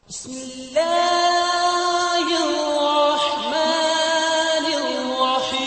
بسم الله الرحمن الرحيم.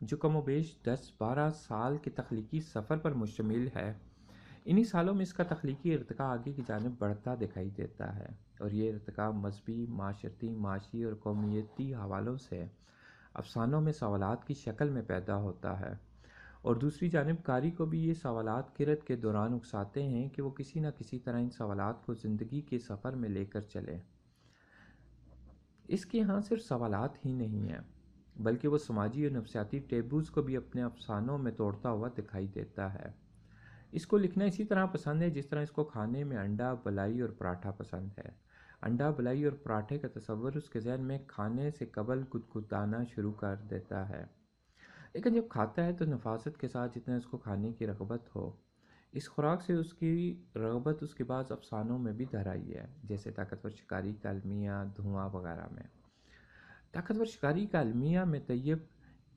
جو کم و بیش 10-12 سال کے تخلیقی سفر پر مشتمل ہے۔ انہی سالوں میں اس کا تخلیقی ارتقاء آگے کی جانب بڑھتا دکھائی دیتا ہے، اور یہ ارتقاء مذہبی، معاشرتی، معاشی اور قومیتی حوالوں سے افسانوں میں سوالات کی شکل میں پیدا ہوتا ہے، اور دوسری جانب قاری کو بھی یہ سوالات قرأت کے دوران اکساتے ہیں کہ وہ کسی نہ کسی طرح ان سوالات کو زندگی کے سفر میں لے کر چلے۔ اس کے ہاں صرف سوالات ہی نہیں ہیں، بلکہ وہ سماجی اور نفسیاتی ٹیبوز کو بھی اپنے افسانوں میں توڑتا ہوا دکھائی دیتا ہے۔ اس کو لکھنا اسی طرح پسند ہے جس طرح اس کو کھانے میں انڈا، بلائی اور پراٹھا پسند ہے۔ انڈا، بلائی اور پراٹھے کا تصور اس کے ذہن میں کھانے سے قبل گدگدانا شروع کر دیتا ہے، لیکن جب کھاتا ہے تو نفاست کے ساتھ جتنا اس کو کھانے کی رغبت ہو۔ اس خوراک سے اس کی رغبت اس کے بعض افسانوں میں بھی دھر آئی ہے، جیسے طاقتور شکاری کا المیہ، دھواں وغیرہ میں۔ طاقتور شکاری کا المیہ میں طیب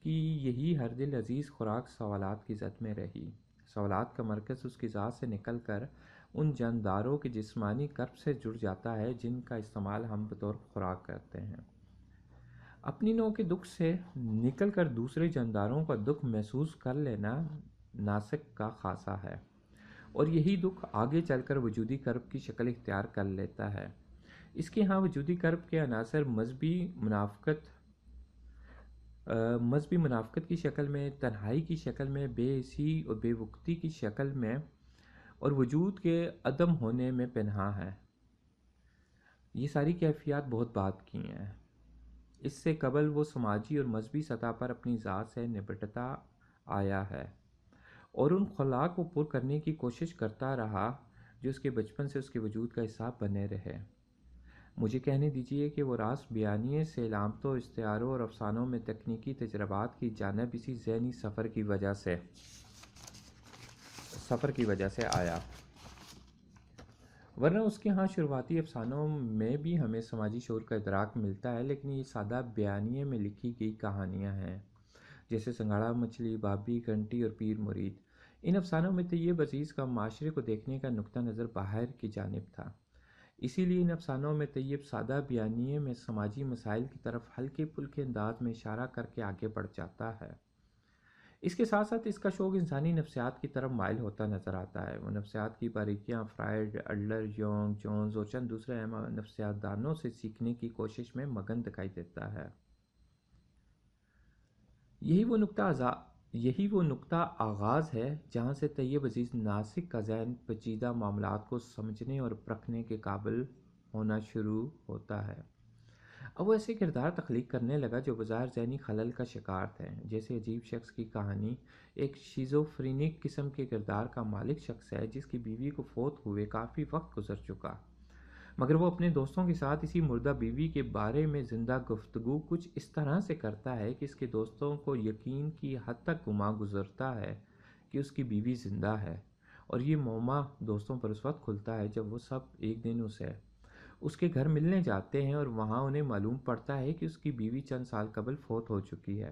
کی یہی ہر دل عزیز خوراک سوالات کی زد میں رہی۔ سوالات کا مرکز اس کی ذات سے نکل کر ان جانداروں کے جسمانی کرب سے جڑ جاتا ہے جن کا استعمال ہم بطور خوراک کرتے ہیں۔ اپنی نوع کے دکھ سے نکل کر دوسرے جانداروں کا دکھ محسوس کر لینا ناسک کا خاصہ ہے، اور یہی دکھ آگے چل کر وجودی کرب کی شکل اختیار کر لیتا ہے۔ اس کے ہاں وجودی کرب کے عناصر مذہبی منافقت کی شکل میں، تنہائی کی شکل میں، بے حسی اور بے وقتی کی شکل میں، اور وجود کے عدم ہونے میں پنہاں ہے۔ یہ ساری کیفیات بہت بعد کی ہیں۔ اس سے قبل وہ سماجی اور مذہبی سطح پر اپنی ذات سے نپٹتا آیا ہے، اور ان خلا کو پر کرنے کی کوشش کرتا رہا جو اس کے بچپن سے اس کے وجود کا حصہ بنے رہے۔ مجھے کہنے دیجیے کہ وہ راز بیانیے سے علامتوں، استعاروں اور افسانوں میں تکنیکی تجربات کی جانب اسی ذہنی سفر کی وجہ سے آیا، ورنہ اس کے ہاں شروعاتی افسانوں میں بھی ہمیں سماجی شعور کا ادراک ملتا ہے، لیکن یہ سادہ بیانیے میں لکھی گئی کہانیاں ہیں، جیسے سنگھاڑا مچھلی، بابی، گھنٹی اور پیر مرید۔ ان افسانوں میں طیب عزیز کا معاشرے کو دیکھنے کا نقطہ نظر باہر کی جانب تھا، اسی لیے ان افسانوں میں طیب سادہ بیانیے میں سماجی مسائل کی طرف ہلکے پھلکے انداز میں اشارہ کر کے آگے بڑھ جاتا ہے۔ اس کے ساتھ ساتھ اس کا شوق انسانی نفسیات کی طرف مائل ہوتا نظر آتا ہے۔ وہ نفسیات کی باریکیاں فرائڈ، ایڈلر، یونگ، جونز اور چند دوسرے اہم نفسیات دانوں سے سیکھنے کی کوشش میں مگن دکھائی دیتا ہے۔ یہی وہ نقطہ آغاز ہے جہاں سے طیب عزیز ناسک کا ذہن پیچیدہ معاملات کو سمجھنے اور پرکھنے کے قابل ہونا شروع ہوتا ہے۔ اب وہ ایسے کردار تخلیق کرنے لگا جو بظاہر ذہنی خلل کا شکار تھے، جیسے عجیب شخص کی کہانی۔ ایک شیزوفرینک قسم کے کردار کا مالک شخص ہے جس کی بیوی کو فوت ہوئے کافی وقت گزر چکا، مگر وہ اپنے دوستوں کے ساتھ اسی مردہ بیوی کے بارے میں زندہ گفتگو کچھ اس طرح سے کرتا ہے کہ اس کے دوستوں کو یقین کی حد تک گما گزرتا ہے کہ اس کی بیوی زندہ ہے، اور یہ معمہ دوستوں پر اس وقت کھلتا ہے جب وہ سب ایک دن اس کے گھر ملنے جاتے ہیں، اور وہاں انہیں معلوم پڑتا ہے کہ اس کی بیوی چند سال قبل فوت ہو چکی ہے۔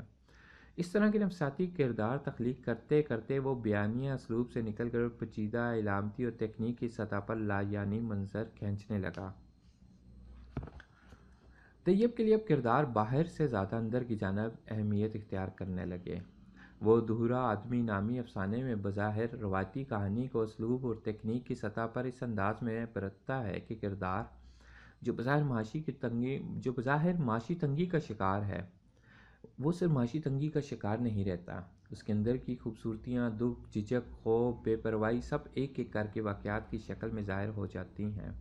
اس طرح کے نفسیاتی کردار تخلیق کرتے کرتے وہ بیانیہ اسلوب سے نکل کر پیچیدہ علامتی اور تکنیک کی سطح پر لایعنی منظر کھینچنے لگا۔ طیب کے لیے اب کردار باہر سے زیادہ اندر کی جانب اہمیت اختیار کرنے لگے۔ وہ دہورا آدمی نامی افسانے میں بظاہر روایتی کہانی کو اسلوب اور تکنیک کی سطح پر اس انداز میں برتتا ہے کہ کردار جو بظاہر معاشی تنگی کا شکار ہے، وہ صرف معاشی تنگی کا شکار نہیں رہتا، اس کے اندر کی خوبصورتیاں، دکھ، جھجک، خوف، بے پرواہی سب ایک ایک کر کے واقعات کی شکل میں ظاہر ہو جاتی ہیں۔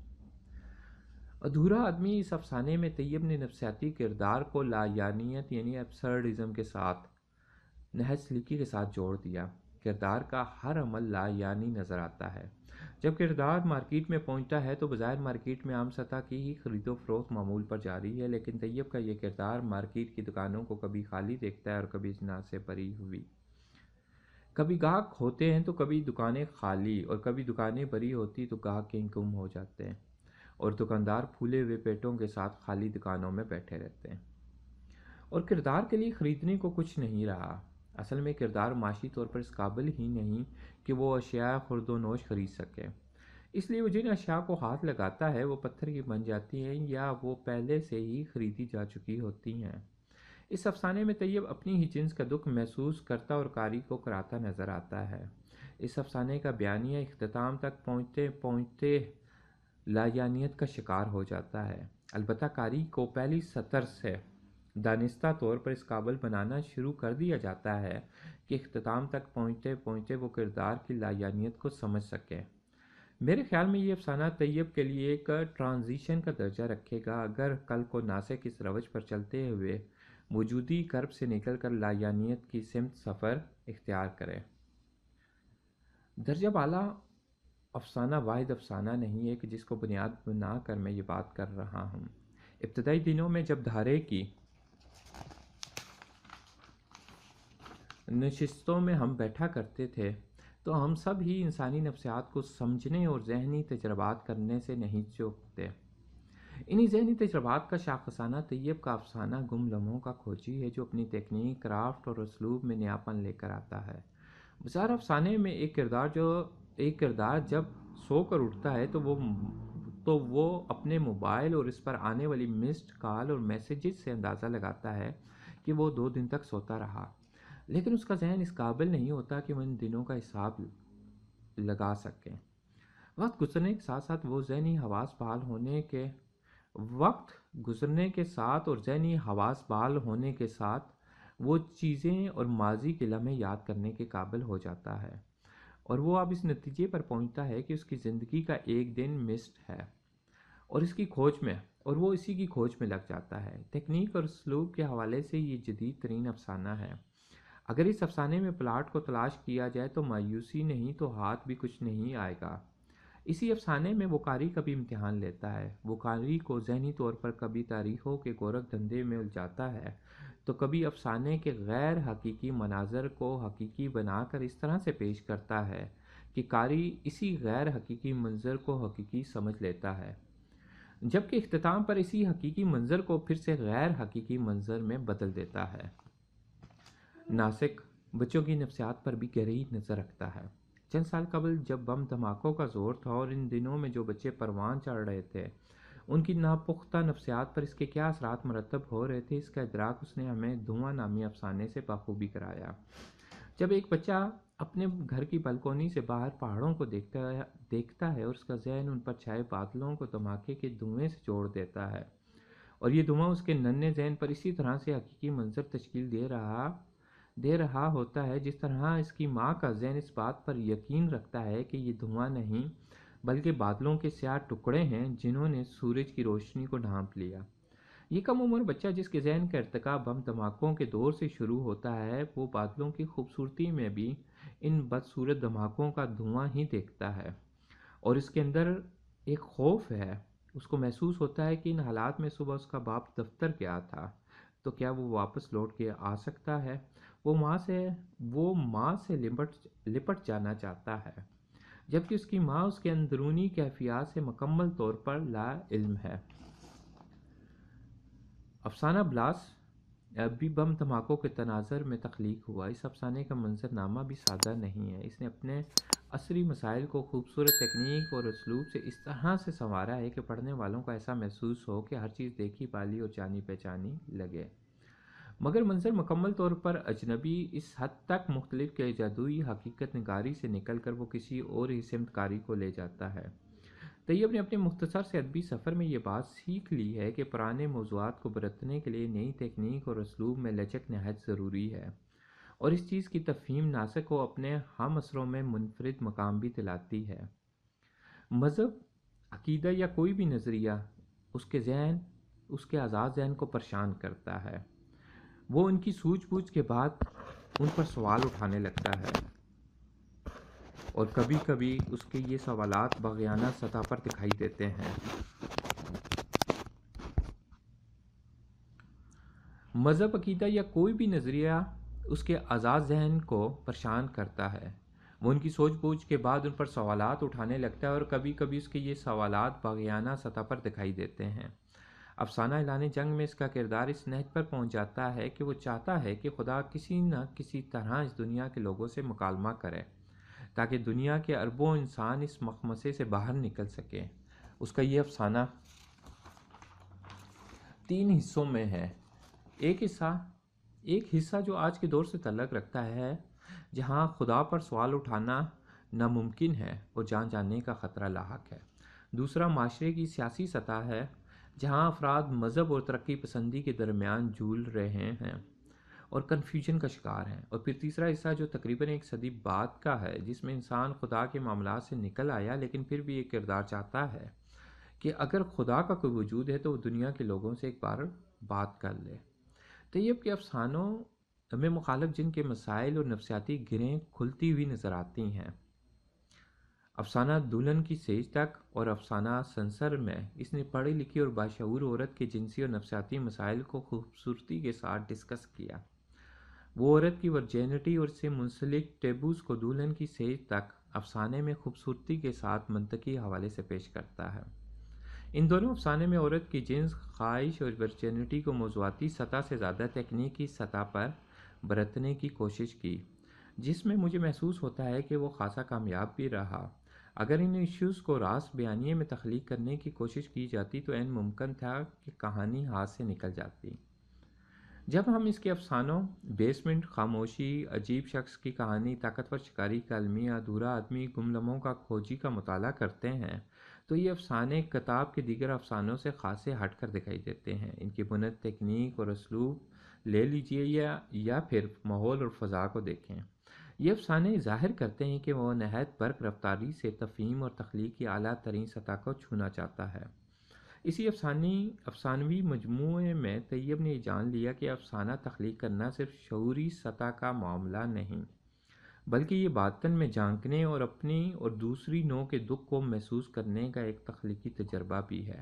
ادھورا آدمی اس افسانے میں طیب نے نفسیاتی کردار کو لایعنیت یعنی ایبسرڈزم کے ساتھ نہج سلیقی کے ساتھ جوڑ دیا۔ کردار کا ہر عمل لایعنی نظر آتا ہے۔ جب کردار مارکیٹ میں پہنچتا ہے تو بظاہر مارکیٹ میں عام سطح کی ہی خرید و فروخت معمول پر جاری ہے، لیکن طیب کا یہ کردار مارکیٹ کی دکانوں کو کبھی خالی دیکھتا ہے اور کبھی اجناس سے بھری ہوئی۔ کبھی گاہک ہوتے ہیں تو کبھی دکانیں خالی، اور کبھی دکانیں بھری ہوتی تو گاہک کہیں گم ہو جاتے ہیں، اور دکاندار پھولے ہوئے پیٹوں کے ساتھ خالی دکانوں میں بیٹھے رہتے ہیں، اور کردار کے لیے خریدنے کو کچھ نہیں رہا۔ اصل میں کردار معاشی طور پر اس قابل ہی نہیں کہ وہ اشیاء خرد و نوش خرید سکے، اس لیے وہ جن اشیاء کو ہاتھ لگاتا ہے وہ پتھر کی بن جاتی ہیں یا وہ پہلے سے ہی خریدی جا چکی ہوتی ہیں۔ اس افسانے میں طیب اپنی ہی جنس کا دکھ محسوس کرتا اور قاری کو کراتا نظر آتا ہے۔ اس افسانے کا بیانیہ اختتام تک پہنچتے پہنچتے لایانیت کا شکار ہو جاتا ہے۔ البتہ قاری کو پہلی سطر سے دانستہ طور پر اس قابل بنانا شروع کر دیا جاتا ہے کہ اختتام تک پہنچتے پہنچتے وہ کردار کی لایانیت کو سمجھ سکے۔ میرے خیال میں یہ افسانہ طیب کے لیے ایک ٹرانزیشن کا درجہ رکھے گا اگر کل کو ناسک اس روش پر چلتے ہوئے وجودی کرب سے نکل کر لایانیت کی سمت سفر اختیار کرے۔ درجہ بالا افسانہ واحد افسانہ نہیں ہے کہ جس کو بنیاد بنا کر میں یہ بات کر رہا ہوں۔ ابتدائی دنوں میں جب دھارے کی نشستوں میں ہم بیٹھا کرتے تھے تو ہم سب ہی انسانی نفسیات کو سمجھنے اور ذہنی تجربات کرنے سے نہیں چوکتے۔ انہی ذہنی تجربات کا شاخسانہ طیب کا افسانہ گم لمحوں کا کھوجی ہے جو اپنی تکنیک، کرافٹ اور اسلوب میں نیاپن لے کر آتا ہے۔ بظاہر افسانے میں ایک کردار جب سو کر اٹھتا ہے تو وہ اپنے موبائل اور اس پر آنے والی مسڈ کال اور میسیجز سے اندازہ لگاتا ہے کہ وہ 2 دن تک سوتا رہا، لیکن اس کا ذہن اس قابل نہیں ہوتا کہ وہ ان دنوں کا حساب لگا سکے۔ وقت گزرنے کے ساتھ ساتھ وہ ذہنی حواس بحال ہونے کے ساتھ وہ چیزیں اور ماضی کے لمحے یاد کرنے کے قابل ہو جاتا ہے، اور وہ اب اس نتیجے پر پہنچتا ہے کہ اس کی زندگی کا ایک دن مسڈ ہے اور وہ اسی کی کھوج میں لگ جاتا ہے۔ تکنیک اور اسلوب کے حوالے سے یہ جدید ترین افسانہ ہے۔ اگر اس افسانے میں پلاٹ کو تلاش کیا جائے تو مایوسی نہیں تو ہاتھ بھی کچھ نہیں آئے گا۔ اسی افسانے میں وہ قاری کا بھی امتحان لیتا ہے۔ وہ قاری کو ذہنی طور پر کبھی تاریخوں کے گورکھ دھندے میں الجھاتا ہے تو کبھی افسانے کے غیر حقیقی مناظر کو حقیقی بنا کر اس طرح سے پیش کرتا ہے کہ قاری اسی غیر حقیقی منظر کو حقیقی سمجھ لیتا ہے، جبکہ اختتام پر اسی حقیقی منظر کو پھر سے غیر حقیقی منظر میں بدل دیتا ہے۔ ناسک بچوں کی نفسیات پر بھی گہری نظر رکھتا ہے۔ چند سال قبل جب بم دھماکوں کا زور تھا اور ان دنوں میں جو بچے پروان چڑھ رہے تھے ان کی ناپختہ نفسیات پر اس کے کیا اثرات مرتب ہو رہے تھے، اس کا ادراک اس نے ہمیں دھواں نامی افسانے سے بخوبی کرایا۔ جب ایک بچہ اپنے گھر کی بلکونی سے باہر پہاڑوں کو دیکھتا ہے اور اس کا ذہن ان پر چھائے بادلوں کو دھماکے کے دھوئیں سے جوڑ دیتا ہے، اور یہ دھواں اس کے ننھے ذہن پر اسی طرح سے حقیقی منظر تشکیل دے رہا ہوتا ہے جس طرح اس کی ماں کا ذہن اس بات پر یقین رکھتا ہے کہ یہ دھواں نہیں بلکہ بادلوں کے سیاہ ٹکڑے ہیں جنہوں نے سورج کی روشنی کو ڈھانپ لیا۔ یہ کم عمر بچہ جس کے ذہن کا ارتقا بم دھماکوں کے دور سے شروع ہوتا ہے، وہ بادلوں کی خوبصورتی میں بھی ان بدصورت دھماکوں کا دھواں ہی دیکھتا ہے، اور اس کے اندر ایک خوف ہے۔ اس کو محسوس ہوتا ہے کہ ان حالات میں صبح اس کا باپ دفتر گیا تھا تو کیا وہ واپس لوٹ کے آ سکتا ہے؟ وہ ماں سے لپٹ جانا چاہتا ہے، جبکہ اس کی ماں اس کے اندرونی کیفیات سے مکمل طور پر لا علم ہے۔ افسانہ بلاس بھی بم دھماکوں کے تناظر میں تخلیق ہوا۔ اس افسانے کا منظر نامہ بھی سادہ نہیں ہے۔ اس نے اپنے عصری مسائل کو خوبصورت تکنیک اور اسلوب سے اس طرح سے سنوارا ہے کہ پڑھنے والوں کو ایسا محسوس ہو کہ ہر چیز دیکھی پالی اور جانی پہچانی لگے، مگر منظر مکمل طور پر اجنبی، اس حد تک مختلف کہ جادوئی حقیقت نگاری سے نکل کر وہ کسی اور ہی سمت کاری کو لے جاتا ہے۔ طیب نے اپنے مختصر سے ادبی سفر میں یہ بات سیکھ لی ہے کہ پرانے موضوعات کو برتنے کے لیے نئی تکنیک اور اسلوب میں لچک نہایت ضروری ہے، اور اس چیز کی تفہیم ناسک کو اپنے ہم عصروں میں منفرد مقام بھی دلاتی ہے۔ مذہب، عقیدہ یا کوئی بھی نظریہ اس کے آزاد ذہن کو پریشان کرتا ہے۔ وہ ان کی سوجھ بوجھ کے بعد ان پر سوال اٹھانے لگتا ہے، اور کبھی کبھی اس کے یہ سوالات باغیانہ سطح پر دکھائی دیتے ہیں۔ مذہب، عقیدہ یا کوئی بھی نظریہ اس کے آزاد ذہن کو پریشان کرتا ہے۔ وہ ان کی سوچ بوجھ کے بعد ان پر سوالات اٹھانے لگتا ہے، اور کبھی کبھی اس کے یہ سوالات باغیانہ سطح پر دکھائی دیتے ہیں۔ افسانہ اعلان جنگ میں اس کا کردار اس نہج پر پہنچ جاتا ہے کہ وہ چاہتا ہے کہ خدا کسی نہ کسی طرح اس دنیا کے لوگوں سے مکالمہ کرے تاکہ دنیا کے اربوں انسان اس مخمصے سے باہر نکل سکیں۔ اس کا یہ افسانہ 3 حصوں میں ہے۔ ایک حصہ ایک حصہ جو آج کے دور سے تعلق رکھتا ہے، جہاں خدا پر سوال اٹھانا ناممکن ہے اور جان جانے کا خطرہ لاحق ہے۔ دوسرا معاشرے کی سیاسی سطح ہے، جہاں افراد مذہب اور ترقی پسندی کے درمیان جھول رہے ہیں اور کنفیوژن کا شکار ہیں۔ اور پھر تیسرا حصہ جو تقریباً ایک صدی بعد کا ہے، جس میں انسان خدا کے معاملات سے نکل آیا لیکن پھر بھی ایک کردار چاہتا ہے کہ اگر خدا کا کوئی وجود ہے تو وہ دنیا کے لوگوں سے ایک بار بات کر لے۔ طیب کے افسانوں میں مخالف جن کے مسائل اور نفسیاتی گرہیں کھلتی ہوئی نظر آتی ہیں۔ افسانہ دلہن کی سیج تک اور افسانہ سنسر میں اس نے پڑھی لکھی اور باشعور عورت کے جنسی اور نفسیاتی مسائل کو خوبصورتی کے ساتھ ڈسکس کیا۔ وہ عورت کی ورجینٹی اور اس سے منسلک ٹیبوز کو دلہن کی سیج تک افسانے میں خوبصورتی کے ساتھ منطقی حوالے سے پیش کرتا ہے۔ ان دونوں افسانے میں عورت کی جنس، خواہش اور ورجینٹی کو موضوعاتی سطح سے زیادہ تکنیکی سطح پر برتنے کی کوشش کی، جس میں مجھے محسوس ہوتا ہے کہ وہ خاصا کامیاب بھی رہا۔ اگر ان ایشوز کو راست بیانیے میں تخلیق کرنے کی کوشش کی جاتی تو عین ممکن تھا کہ کہانی ہاتھ سے نکل جاتی۔ جب ہم اس کے افسانوں بیسمنٹ، خاموشی، عجیب شخص کی کہانی، طاقتور شکاری کا المیہ، ادھورا آدمی، گم لمحوں کا کھوجی کا مطالعہ کرتے ہیں تو یہ افسانے کتاب کے دیگر افسانوں سے خاصے ہٹ کر دکھائی دیتے ہیں۔ ان کی بنیاد، تکنیک اور اسلوب لے لیجئے یا پھر ماحول اور فضا کو دیکھیں۔ یہ افسانے ظاہر کرتے ہیں کہ وہ نہایت برق رفتاری سے تفہیم اور تخلیق کی اعلیٰ ترین سطح کو چھونا چاہتا ہے۔ اسی افسانوی مجموعے میں طیب نے یہ جان لیا کہ افسانہ تخلیق کرنا صرف شعوری سطح کا معاملہ نہیں، بلکہ یہ باطن میں جھانکنے اور اپنی اور دوسری نوع کے دکھ کو محسوس کرنے کا ایک تخلیقی تجربہ بھی ہے۔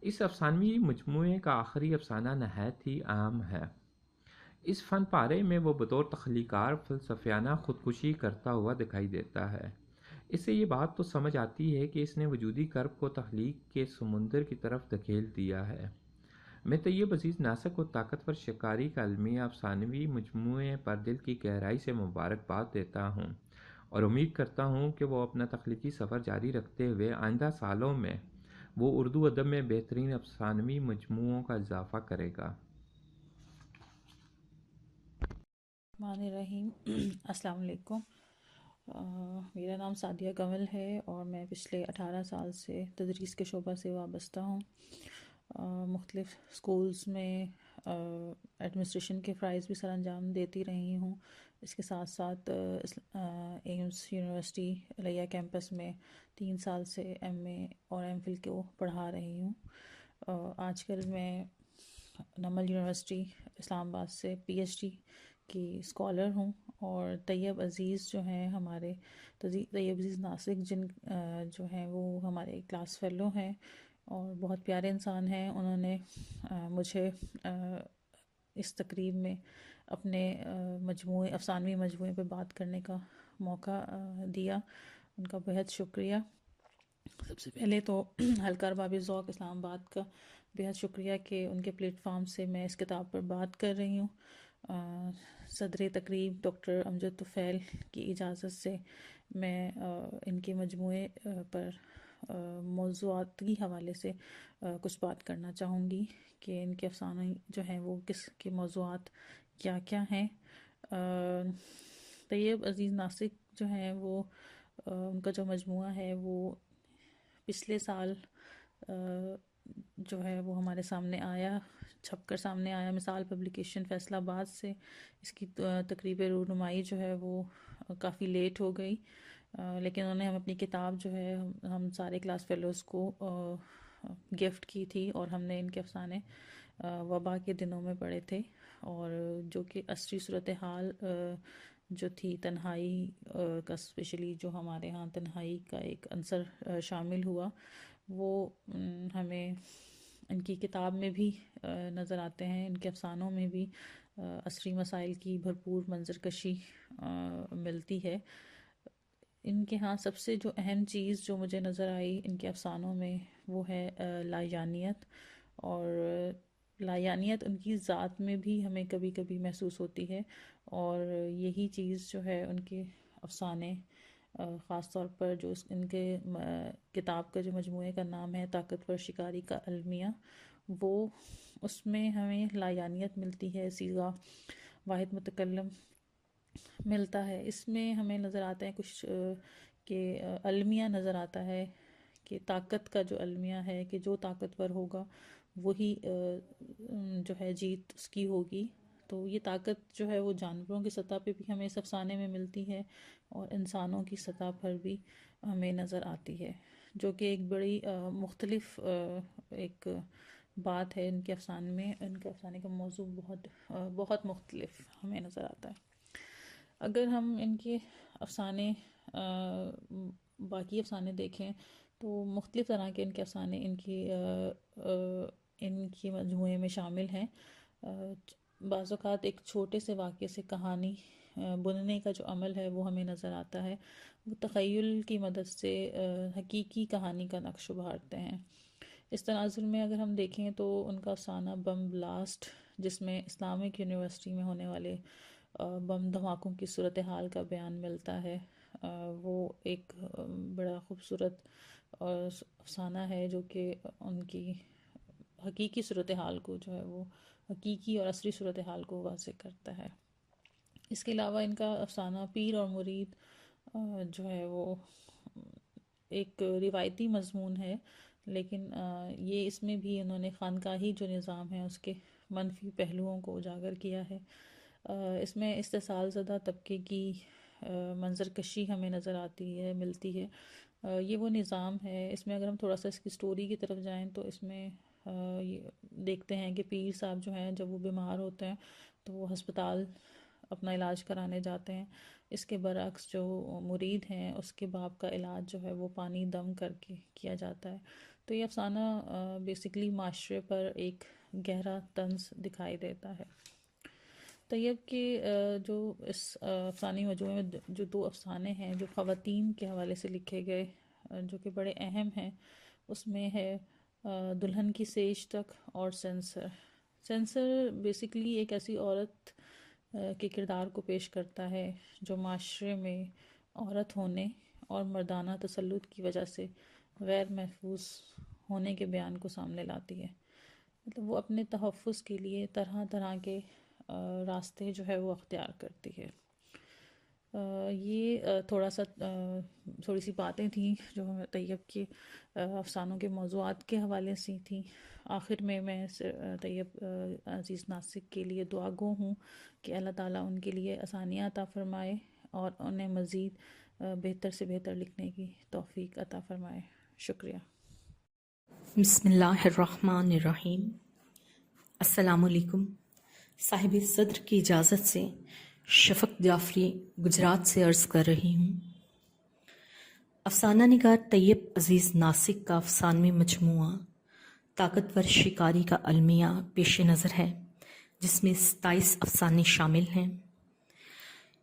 اس افسانوی مجموعے کا آخری افسانہ نہایت ہی اہم ہے۔ اس فن پارے میں وہ بطور تخلیقار فلسفیانہ خودکشی کرتا ہوا دکھائی دیتا ہے۔ اس سے یہ بات تو سمجھ آتی ہے کہ اس نے وجودی کرب کو تخلیق کے سمندر کی طرف دھکیل دیا ہے۔ میں طیب عزیز ناسک کو طاقتور شکاری کا المیہ افسانوی مجموعے پر دل کی گہرائی سے مبارکباد دیتا ہوں اور امید کرتا ہوں کہ وہ اپنا تخلیقی سفر جاری رکھتے ہوئے آئندہ سالوں میں وہ اردو ادب میں بہترین افسانوی مجموعوں کا اضافہ کرے گا۔ الرحمن الرحیم۔ السلام علیکم۔ میرا نام سعدیہ کمل ہے اور میں پچھلے 18 سال سے تدریس کے شعبہ سے وابستہ ہوں۔ مختلف سکولز میں ایڈمنسٹریشن کے فرائض بھی سر انجام دیتی رہی ہوں۔ اس کے ساتھ ساتھ ایمس یونیورسٹی علیہ کیمپس میں 3 سال سے ایم اے اور ایم فل کو پڑھا رہی ہوں۔ آج کل میں نمل یونیورسٹی اسلام آباد سے پی ایچ ڈی کی اسکالر ہوں، اور طیب عزیز جو ہیں ہمارے طیب عزیز ناسک جو ہیں وہ ہمارے کلاس فیلو ہیں اور بہت پیارے انسان ہیں۔ انہوں نے مجھے اس تقریب میں اپنے افسانوی مجموعے پہ بات کرنے کا موقع دیا، ان کا بہت شکریہ۔ سب سے پہلے تو حلقہ ارباب ذوق اسلام آباد کا بہت شکریہ کہ ان کے پلیٹ فارم سے میں اس کتاب پر بات کر رہی ہوں۔ صدر تقریب ڈاکٹر امجد طفیل کی اجازت سے میں ان کے مجموعے پر موضوعاتی حوالے سے کچھ بات کرنا چاہوں گی کہ ان کے افسانے جو ہیں وہ کس کے موضوعات کیا کیا ہیں۔ طیب عزیز ناسک جو ہیں وہ ان کا جو مجموعہ ہے وہ پچھلے سال جو ہے وہ ہمارے سامنے آیا، چھپ کر سامنے آیا، مثال پبلیکیشن فیصل آباد سے۔ اس کی تقریب رونمائی جو ہے وہ کافی لیٹ ہو گئی، لیکن انہوں نے ہم اپنی کتاب جو ہے ہم سارے کلاس فیلوز کو گفٹ کی تھی، اور ہم نے ان کے افسانے وبا کے دنوں میں پڑھے تھے، اور جو کہ عصری صورتحال جو تھی تنہائی کا، اسپیشلی جو ہمارے ہاں تنہائی کا ایک عنصر شامل ہوا، وہ ہمیں ان کی کتاب میں بھی نظر آتے ہیں، ان کے افسانوں میں بھی عصری مسائل کی بھرپور منظر کشی ملتی ہے۔ ان کے ہاں سب سے جو اہم چیز جو مجھے نظر آئی ان کے افسانوں میں وہ ہے لایانیت، اور لایانیت ان کی ذات میں بھی ہمیں کبھی کبھی محسوس ہوتی ہے، اور یہی چیز جو ہے ان کے افسانے، خاص طور پر جو ان کے کتاب کا جو مجموعے کا نام ہے طاقتور شکاری کا المیہ، وہ اس میں ہمیں لایانیت ملتی ہے، صیغہ واحد متکلم ملتا ہے. اس میں ہمیں نظر آتا ہے کچھ کہ المیہ نظر آتا ہے کہ طاقت کا جو المیہ ہے کہ جو طاقتور ہوگا وہی جو ہے جیت اس کی ہوگی. تو یہ طاقت جو ہے وہ جانوروں کی سطح پہ بھی ہمیں اس افسانے میں ملتی ہے اور انسانوں کی سطح پر بھی ہمیں نظر آتی ہے، جو کہ ایک بڑی مختلف ایک بات ہے. ان کے افسانے میں ان کے افسانے کا موضوع بہت مختلف ہمیں نظر آتا ہے. اگر ہم ان کے افسانے باقی افسانے دیکھیں تو مختلف طرح کے ان کے افسانے ان کی مجموعے میں شامل ہیں. بعض اوقات ایک چھوٹے سے واقعے سے کہانی بننے کا جو عمل ہے وہ ہمیں نظر آتا ہے. وہ تخیل کی مدد سے حقیقی کہانی کا نقش ابھارتے ہیں. اس تناظر میں اگر ہم دیکھیں تو ان کا افسانہ بم بلاسٹ، جس میں اسلامک یونیورسٹی میں ہونے والے بم دھماکوں کی صورتحال کا بیان ملتا ہے، وہ ایک بڑا خوبصورت افسانہ ہے جو کہ ان کی حقیقی صورتحال کو جو ہے وہ حقیقی اور عصری صورتحال کو واضح کرتا ہے. اس کے علاوہ ان کا افسانہ پیر اور مرید جو ہے وہ ایک روایتی مضمون ہے، لیکن یہ اس میں بھی انہوں نے خانقاہی جو نظام ہے اس کے منفی پہلوؤں کو اجاگر کیا ہے. اس میں استحصال زدہ طبقے کی منظر کشی ہمیں نظر آتی ہے، ملتی ہے. یہ وہ نظام ہے. اس میں اگر ہم تھوڑا سا اس کی سٹوری کی طرف جائیں تو اس میں دیکھتے ہیں کہ پیر صاحب جو ہیں جب وہ بیمار ہوتے ہیں تو وہ ہسپتال اپنا علاج کرانے جاتے ہیں. اس کے برعکس جو مرید ہیں اس کے باپ کا علاج جو ہے وہ پانی دم کر کے کیا جاتا ہے. تو یہ افسانہ بیسیکلی معاشرے پر ایک گہرا طنز دکھائی دیتا ہے. طیب کے جو اس افسانی مجموعے میں جو 2 افسانے ہیں جو خواتین کے حوالے سے لکھے گئے جو کہ بڑے اہم ہیں، اس میں ہے دلہن کی سیج تک اور سینسر. سینسر بیسیکلی ایک ایسی عورت کے کردار کو پیش کرتا ہے جو معاشرے میں عورت ہونے اور مردانہ تسلط کی وجہ سے غیر محفوظ ہونے کے بیان کو سامنے لاتی ہے. مطلب وہ اپنے تحفظ کے لیے طرح طرح کے راستے جو ہے وہ اختیار کرتی ہے. یہ تھوڑی سی باتیں تھیں جو ہمیں طیب کے افسانوں کے موضوعات کے حوالے سے تھیں. آخر میں طیب عزیز ناسک کے لیے دعا گو ہوں کہ اللہ تعالیٰ ان کے لیے آسانیاں عطا فرمائے اور انہیں مزید بہتر سے بہتر لکھنے کی توفیق عطا فرمائے. شکریہ. بسم اللہ الرحمن الرحیم. السلام علیکم. صاحب صدر کی اجازت سے شفق جعفری گجرات سے عرض کر رہی ہوں. افسانہ نگار طیب عزیز ناسک کا افسانوی مجموعہ طاقتور شکاری کا المیہ پیش نظر ہے، جس میں 27 افسانے شامل ہیں.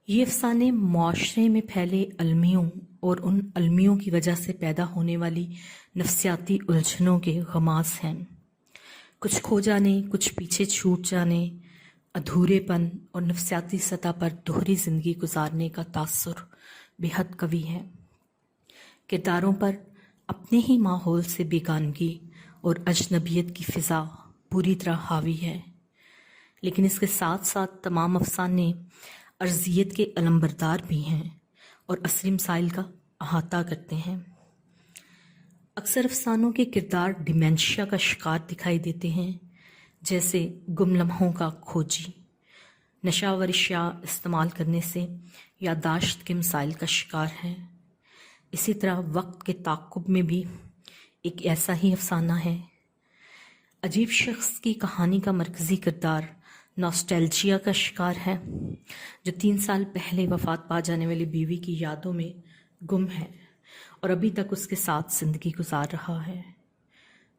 یہ افسانے معاشرے میں پھیلے المیوں اور ان المیوں کی وجہ سے پیدا ہونے والی نفسیاتی الجھنوں کے غماز ہیں. کچھ کھو جانے، کچھ پیچھے چھوٹ جانے، ادھورے پن اور نفسیاتی سطح پر دوہری زندگی گزارنے کا تاثر بے حد قوی ہے. کرداروں پر اپنے ہی ماحول سے بیگانگی اور اجنبیت کی فضا پوری طرح حاوی ہے، لیکن اس کے ساتھ ساتھ تمام افسانے ارضیت کے علمبردار بھی ہیں اور عصری مسائل کا احاطہ کرتے ہیں. اکثر افسانوں کے کردار ڈیمینشیا کا شکار دکھائی دیتے ہیں، جیسے گم لمحوں کا کھوجی، نشہ و اشیاء استعمال کرنے سے یادداشت کے مسائل کا شکار ہے. اسی طرح وقت کے تعاقب میں بھی ایک ایسا ہی افسانہ ہے. عجیب شخص کی کہانی کا مرکزی کردار ناسٹیلجیا کا شکار ہے، جو 3 سال پہلے وفات پا جانے والی بیوی کی یادوں میں گم ہے اور ابھی تک اس کے ساتھ زندگی گزار رہا ہے.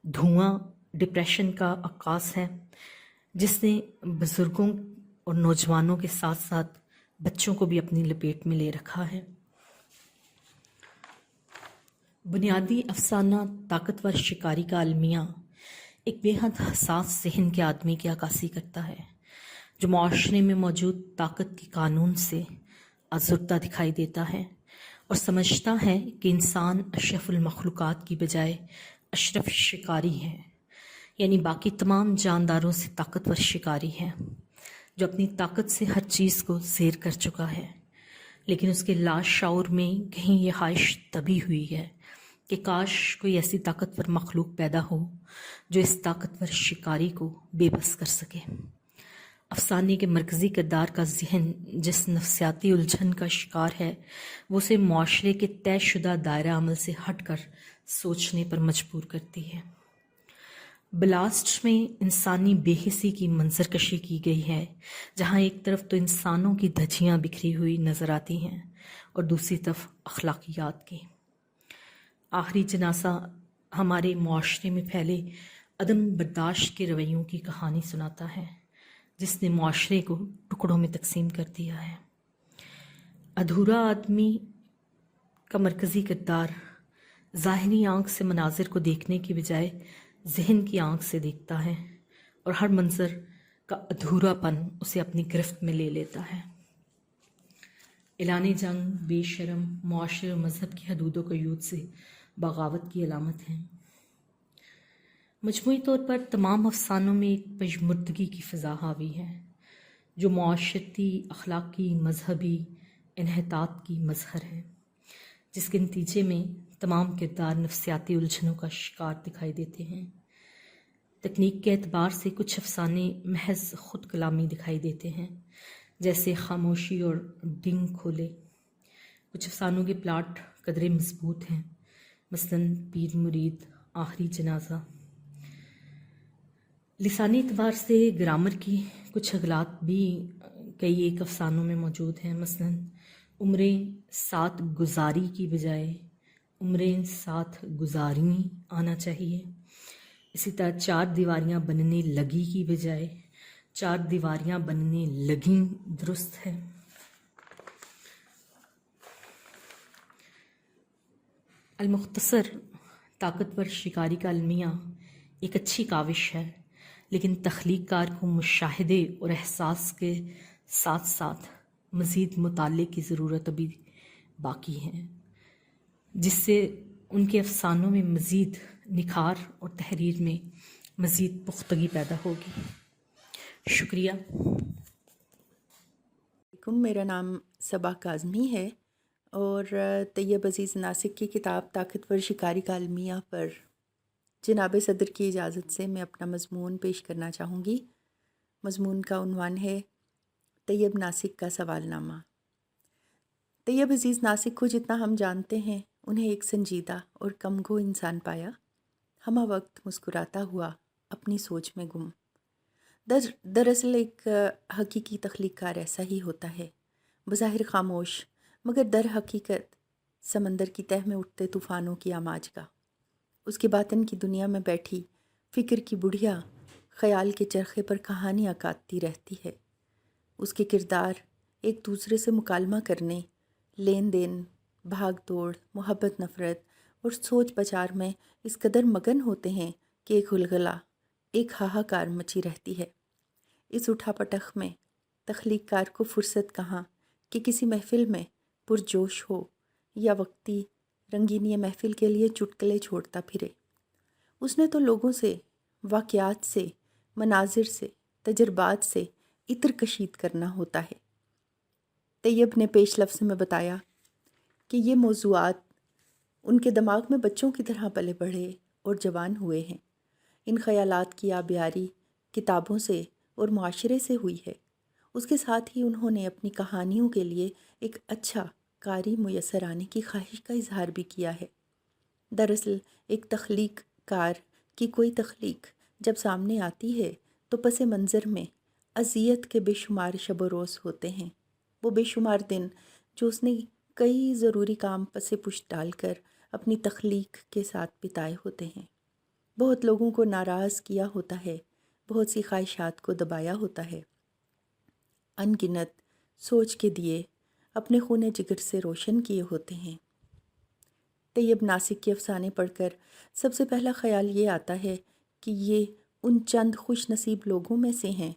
دھواں ڈپریشن کا عکاس ہے، جس نے بزرگوں اور نوجوانوں کے ساتھ ساتھ بچوں کو بھی اپنی لپیٹ میں لے رکھا ہے. بنیادی افسانہ طاقتور شکاری کا المیہ ایک بے حد حساس ذہن کے آدمی کی عکاسی کرتا ہے، جو معاشرے میں موجود طاقت کے قانون سے آزردہ دکھائی دیتا ہے اور سمجھتا ہے کہ انسان اشرف المخلوقات کی بجائے اشرف شکاری ہے. یعنی باقی تمام جانداروں سے طاقتور شکاری ہے جو اپنی طاقت سے ہر چیز کو زیر کر چکا ہے، لیکن اس کے لاشعور میں کہیں یہ خواہش تبھی ہوئی ہے کہ کاش کوئی ایسی طاقتور مخلوق پیدا ہو جو اس طاقتور شکاری کو بے بس کر سکے۔ افسانے کے مرکزی کردار کا ذہن جس نفسیاتی الجھن کا شکار ہے، وہ اسے معاشرے کے طے شدہ دائرہ عمل سے ہٹ کر سوچنے پر مجبور کرتی ہے۔ بلاسٹ میں انسانی بے حسی کی منظر کشی کی گئی ہے، جہاں ایک طرف تو انسانوں کی دھجیاں بکھری ہوئی نظر آتی ہیں اور دوسری طرف اخلاقیات کی۔ آخری جنازہ ہمارے معاشرے میں پھیلے عدم برداشت کے رویوں کی کہانی سناتا ہے، جس نے معاشرے کو ٹکڑوں میں تقسیم کر دیا ہے۔ ادھورا آدمی کا مرکزی کردار ظاہری آنکھ سے مناظر کو دیکھنے کی بجائے ذہن کی آنکھ سے دیکھتا ہے، اور ہر منظر کا ادھورا پن اسے اپنی گرفت میں لے لیتا ہے۔ اعلان جنگ بے شرم معاشرے اور مذہب کی حدود و قیود سے بغاوت کی علامت ہے۔ مجموعی طور پر تمام افسانوں میں ایک پژمردگی کی فضا حاوی ہے، جو معاشرتی، اخلاقی، مذہبی انحطاط کی مظہر ہے، جس کے نتیجے میں تمام کردار نفسیاتی الجھنوں کا شکار دکھائی دیتے ہیں۔ تکنیک کے اعتبار سے کچھ افسانے محض خود کلامی دکھائی دیتے ہیں، جیسے خاموشی اور ڈنگ کھولے۔ کچھ افسانوں کے پلاٹ قدرے مضبوط ہیں، مثلاً پیر مرید، آخری جنازہ۔ لسانی اعتبار سے گرامر کی کچھ اغلاط بھی کئی ایک افسانوں میں موجود ہیں، مثلاً عمریں ساتھ گزاری کی بجائے عمریں ساتھ گزاریں آنا چاہیے۔ اسی طرح چار دیواریاں بننے لگی کی بجائے چار دیواریاں بننے لگیں درست ہے۔ المختصر، طاقتور شکاری کا المیہ ایک اچھی کاوش ہے، لیکن تخلیق کار کو مشاہدے اور احساس کے ساتھ ساتھ مزید مطالعے کی ضرورت ابھی باقی ہے، جس سے ان کے افسانوں میں مزید نکھار اور تحریر میں مزید پختگی پیدا ہوگی۔ شکریہ۔ میرا نام صبا کاظمی ہے اور طیب عزیز ناسک کی کتاب طاقتور شکاری کا المیہ پر جناب صدر کی اجازت سے میں اپنا مضمون پیش کرنا چاہوں گی۔ مضمون کا عنوان ہے طیب ناسک کا سوال نامہ۔ طیب عزیز ناسک کو جتنا ہم جانتے ہیں، انہیں ایک سنجیدہ اور کم گو انسان پایا، ہمہ وقت مسکراتا ہوا، اپنی سوچ میں گم۔ دراصل ایک حقیقی تخلیق کار ایسا ہی ہوتا ہے، بظاہر خاموش مگر در حقیقت سمندر کی تہہ میں اٹھتے طوفانوں کی آماج کا۔ اس کی باطن کی دنیا میں بیٹھی فکر کی بڑھیا خیال کے چرخے پر کہانیاں کاٹتی رہتی ہے۔ اس کے کردار ایک دوسرے سے مکالمہ کرنے، لین دین، بھاگ دوڑ، محبت نفرت اور سوچ بچار میں اس قدر مگن ہوتے ہیں کہ ایک غلغلہ، ایک ہاہاکار مچی رہتی ہے۔ اس اٹھا پٹخ میں تخلیق کار کو فرصت کہاں کہ کسی محفل میں پرجوش ہو یا وقتی رنگینی محفل کے لیے چٹکلے چھوڑتا پھرے۔ اس نے تو لوگوں سے، واقعات سے، مناظر سے، تجربات سے عطر کشید کرنا ہوتا ہے۔ طیب نے پیش لفظ میں بتایا کہ یہ موضوعات ان کے دماغ میں بچوں کی طرح پلے بڑھے اور جوان ہوئے ہیں۔ ان خیالات کی آبیاری کتابوں سے اور معاشرے سے ہوئی ہے۔ اس کے ساتھ ہی انہوں نے اپنی کہانیوں کے لیے ایک اچھا قاری میسر آنے کی خواہش کا اظہار بھی کیا ہے۔ دراصل ایک تخلیق کار کی کوئی تخلیق جب سامنے آتی ہے تو پس منظر میں اذیت کے بے شمار شب و روز ہوتے ہیں، وہ بے شمار دن جو اس نے کئی ضروری کام پس پشت ڈال کر اپنی تخلیق کے ساتھ بتائے ہوتے ہیں۔ بہت لوگوں کو ناراض کیا ہوتا ہے، بہت سی خواہشات کو دبایا ہوتا ہے، ان گنت سوچ کے دیے اپنے خون جگر سے روشن کیے ہوتے ہیں۔ طیب ناسک کے افسانے پڑھ کر سب سے پہلا خیال یہ آتا ہے کہ یہ ان چند خوش نصیب لوگوں میں سے ہیں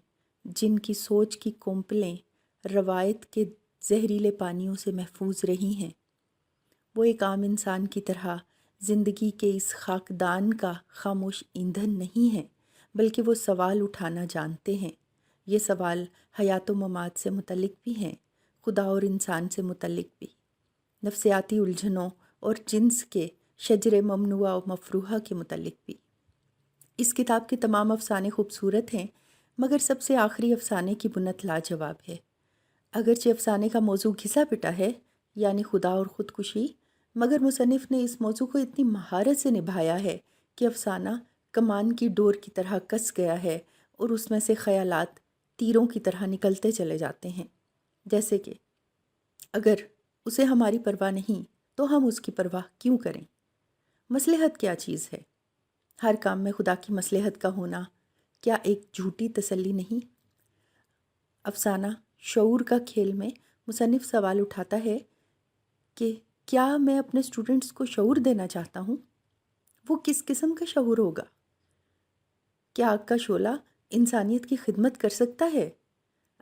جن کی سوچ کی کومپلیں روایت کے زہریلے پانیوں سے محفوظ رہی ہیں۔ وہ ایک عام انسان کی طرح زندگی کے اس خاکدان کا خاموش ایندھن نہیں ہیں، بلکہ وہ سوال اٹھانا جانتے ہیں۔ یہ سوال حیات و ممات سے متعلق بھی ہیں، خدا اور انسان سے متعلق بھی، نفسیاتی الجھنوں اور جنس کے شجر ممنوعہ و مفروحہ کے متعلق بھی۔ اس کتاب کے تمام افسانے خوبصورت ہیں، مگر سب سے آخری افسانے کی بنت لاجواب ہے۔ اگرچہ افسانے کا موضوع گھسا پٹا ہے، یعنی خدا اور خودکشی، مگر مصنف نے اس موضوع کو اتنی مہارت سے نبھایا ہے کہ افسانہ کمان کی ڈور کی طرح کس گیا ہے اور اس میں سے خیالات تیروں کی طرح نکلتے چلے جاتے ہیں۔ جیسے کہ اگر اسے ہماری پرواہ نہیں تو ہم اس کی پرواہ کیوں کریں؟ مصلحت کیا چیز ہے؟ ہر کام میں خدا کی مصلحت کا ہونا کیا ایک جھوٹی تسلی نہیں؟ افسانہ شعور کا کھیل میں مصنف سوال اٹھاتا ہے کہ کیا میں اپنے اسٹوڈنٹس کو شعور دینا چاہتا ہوں؟ وہ کس قسم کا شعور ہوگا؟ کیا آگ کا شعلہ انسانیت کی خدمت کر سکتا ہے؟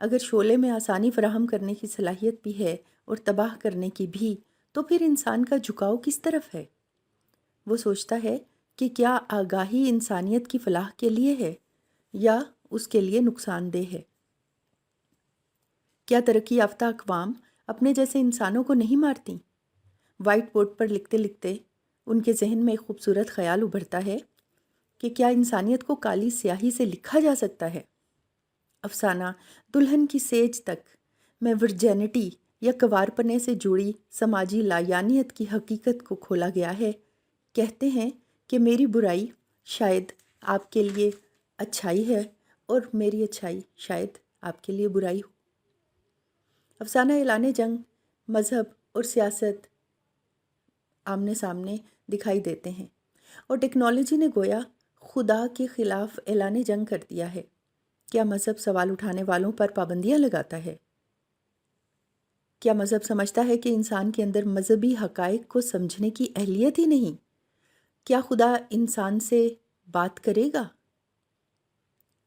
اگر شعلے میں آسانی فراہم کرنے کی صلاحیت بھی ہے اور تباہ کرنے کی بھی، تو پھر انسان کا جھکاؤ کس طرف ہے؟ وہ سوچتا ہے کہ کیا آگاہی انسانیت کی فلاح کے لیے ہے یا اس کے لیے نقصان دہ ہے؟ کیا ترقی یافتہ اقوام اپنے جیسے انسانوں کو نہیں مارتی؟ وائٹ بورڈ پر لکھتے لکھتے ان کے ذہن میں ایک خوبصورت خیال ابھرتا ہے کہ کیا انسانیت کو کالی سیاہی سے لکھا جا سکتا ہے؟ افسانہ دلہن کی سیج تک میں ورجینٹی یا کوارپنے سے جڑی سماجی لایانیت کی حقیقت کو کھولا گیا ہے۔ کہتے ہیں کہ میری برائی شاید آپ کے لیے اچھائی ہے اور میری اچھائی شاید آپ کے لیے برائی ہو۔ افسانہ اعلان جنگ، مذہب اور سیاست آمنے سامنے دکھائی دیتے ہیں، اور ٹیکنالوجی نے گویا خدا کے خلاف اعلان جنگ کر دیا ہے۔ کیا مذہب سوال اٹھانے والوں پر پابندیاں لگاتا ہے؟ کیا مذہب سمجھتا ہے کہ انسان کے اندر مذہبی حقائق کو سمجھنے کی اہلیت ہی نہیں؟ کیا خدا انسان سے بات کرے گا؟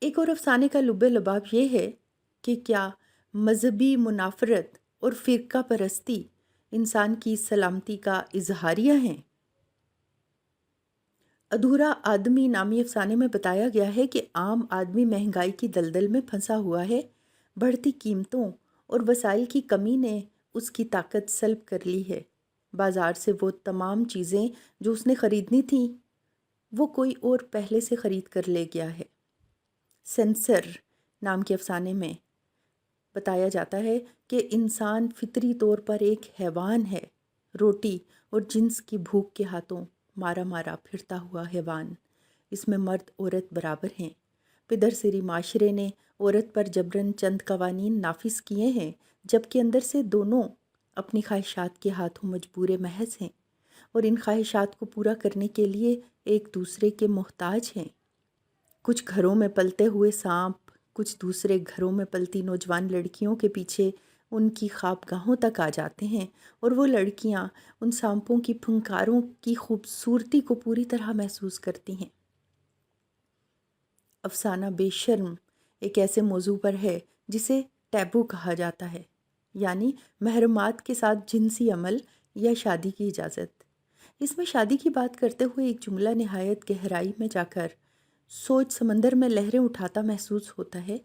ایک اور افسانے کا لب لباب یہ ہے کہ کیا مذہبی منافرت اور فرقہ پرستی انسان کی سلامتی کا اظہاریہ ہیں؟ ادھورا آدمی نامی افسانے میں بتایا گیا ہے کہ عام آدمی مہنگائی کی دلدل میں پھنسا ہوا ہے۔ بڑھتی قیمتوں اور وسائل کی کمی نے اس کی طاقت سلب کر لی ہے۔ بازار سے وہ تمام چیزیں جو اس نے خریدنی تھیں وہ کوئی اور پہلے سے خرید کر لے گیا ہے۔ سینسر نام کے افسانے میں بتایا جاتا ہے کہ انسان فطری طور پر ایک حیوان ہے، روٹی اور جنس کی بھوک کے ہاتھوں مارا مارا پھرتا ہوا حیوان۔ اس میں مرد عورت برابر ہیں۔ پدر سری معاشرے نے عورت پر جبراً چند قوانین نافذ کیے ہیں، جبکہ اندر سے دونوں اپنی خواہشات کے ہاتھوں مجبور محض ہیں اور ان خواہشات کو پورا کرنے کے لیے ایک دوسرے کے محتاج ہیں۔ کچھ گھروں میں پلتے ہوئے سانپ کچھ دوسرے گھروں میں پلتی نوجوان لڑکیوں کے پیچھے ان کی خوابگاہوں تک آ جاتے ہیں، اور وہ لڑکیاں ان سانپوں کی پھنکاروں کی خوبصورتی کو پوری طرح محسوس کرتی ہیں۔ افسانہ بے شرم ایک ایسے موضوع پر ہے جسے ٹیبو کہا جاتا ہے، یعنی محرمات کے ساتھ جنسی عمل یا شادی کی اجازت۔ اس میں شادی کی بات کرتے ہوئے ایک جملہ نہایت گہرائی میں جا کر سوچ سمندر میں لہریں اٹھاتا محسوس ہوتا ہے،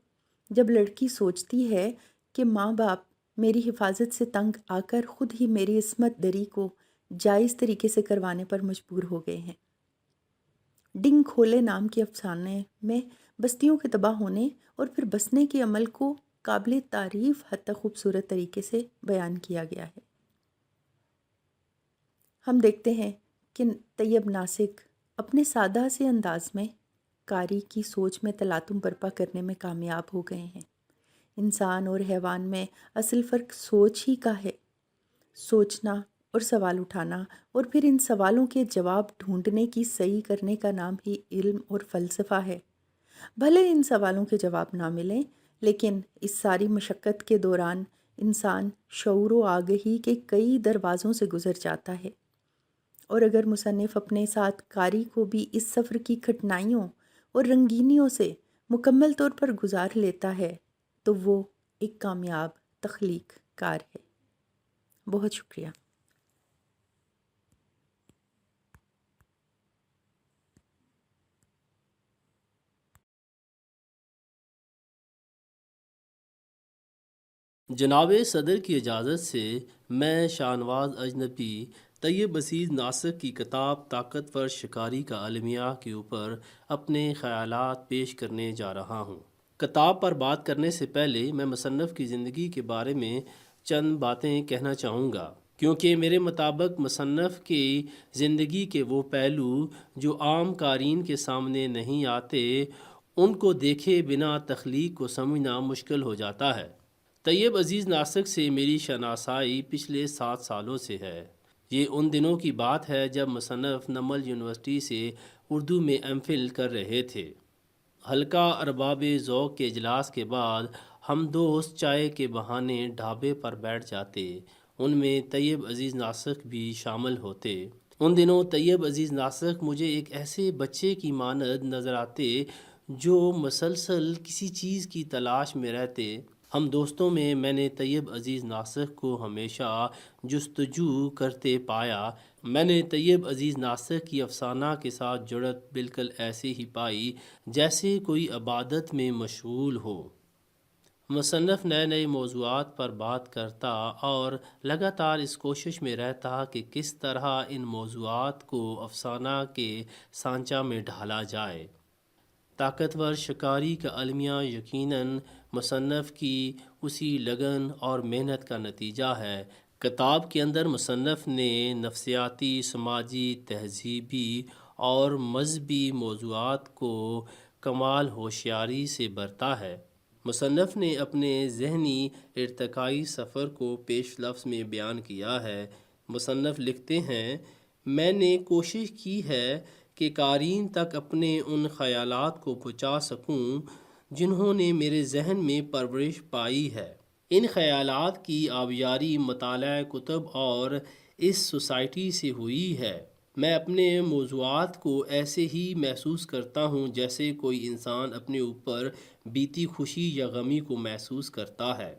جب لڑکی سوچتی ہے کہ ماں باپ میری حفاظت سے تنگ آ کر خود ہی میری عصمت دری کو جائز طریقے سے کروانے پر مجبور ہو گئے ہیں۔ ڈنگ کھولے نام کے افسانے میں بستیوں کے تباہ ہونے اور پھر بسنے کے عمل کو قابل تعریف حد تک خوبصورت طریقے سے بیان کیا گیا ہے۔ ہم دیکھتے ہیں کہ طیب ناسک اپنے سادہ سے انداز میں قاری کی سوچ میں تلاطم برپا کرنے میں کامیاب ہو گئے ہیں۔ انسان اور حیوان میں اصل فرق سوچ ہی کا ہے۔ سوچنا اور سوال اٹھانا اور پھر ان سوالوں کے جواب ڈھونڈنے کی سعی کرنے کا نام ہی علم اور فلسفہ ہے۔ بھلے ان سوالوں کے جواب نہ ملیں، لیکن اس ساری مشقت کے دوران انسان شعور و آگہی کے کئی دروازوں سے گزر جاتا ہے، اور اگر مصنف اپنے ساتھ قاری کو بھی اس سفر کی کٹھنائیوں اور رنگینیوں سے مکمل طور پر گزار لیتا ہے تو وہ ایک کامیاب تخلیق کار ہے۔ بہت شکریہ۔ جناب صدر کی اجازت سے میں شاہنواز اجنبی طیب عزیز ناسک کی کتاب طاقتور شکاری کا المیہ کے اوپر اپنے خیالات پیش کرنے جا رہا ہوں۔ کتاب پر بات کرنے سے پہلے میں مصنف کی زندگی کے بارے میں چند باتیں کہنا چاہوں گا، کیونکہ میرے مطابق مصنف کی زندگی کے وہ پہلو جو عام قارئین کے سامنے نہیں آتے، ان کو دیکھے بنا تخلیق کو سمجھنا مشکل ہو جاتا ہے۔ طیب عزیز ناسک سے میری شناسائی پچھلے 7 سالوں سے ہے۔ یہ ان دنوں کی بات ہے جب مصنف نمل یونیورسٹی سے اردو میں ایم فل کر رہے تھے۔ حلقہ ارباب ذوق کے اجلاس کے بعد ہم دوست چائے کے بہانے ڈھابے پر بیٹھ جاتے، ان میں طیب عزیز ناسک بھی شامل ہوتے۔ ان دنوں طیب عزیز ناسک مجھے ایک ایسے بچے کی مانند نظر آتے جو مسلسل کسی چیز کی تلاش میں رہتے۔ ہم دوستوں میں نے طیب عزیز ناسک کو ہمیشہ جستجو کرتے پایا۔ میں نے طیب عزیز ناسک کی افسانہ کے ساتھ جڑت بالکل ایسے ہی پائی جیسے کوئی عبادت میں مشغول ہو۔ مصنف نئے موضوعات پر بات کرتا اور لگاتار اس کوشش میں رہتا کہ کس طرح ان موضوعات کو افسانہ کے سانچہ میں ڈھالا جائے۔ طاقتور شکاری کا المیہ یقیناً مصنف کی اسی لگن اور محنت کا نتیجہ ہے۔ کتاب کے اندر مصنف نے نفسیاتی، سماجی، تہذیبی اور مذہبی موضوعات کو کمال ہوشیاری سے برتا ہے۔ مصنف نے اپنے ذہنی ارتقائی سفر کو پیش لفظ میں بیان کیا ہے۔ مصنف لکھتے ہیں، میں نے کوشش کی ہے کہ قارئین تک اپنے ان خیالات کو پہنچا سکوں جنہوں نے میرے ذہن میں پرورش پائی ہے۔ ان خیالات کی آبیاری مطالعہ کتب اور اس سوسائٹی سے ہوئی ہے۔ میں اپنے موضوعات کو ایسے ہی محسوس کرتا ہوں جیسے کوئی انسان اپنے اوپر بیتی خوشی یا غمی کو محسوس کرتا ہے۔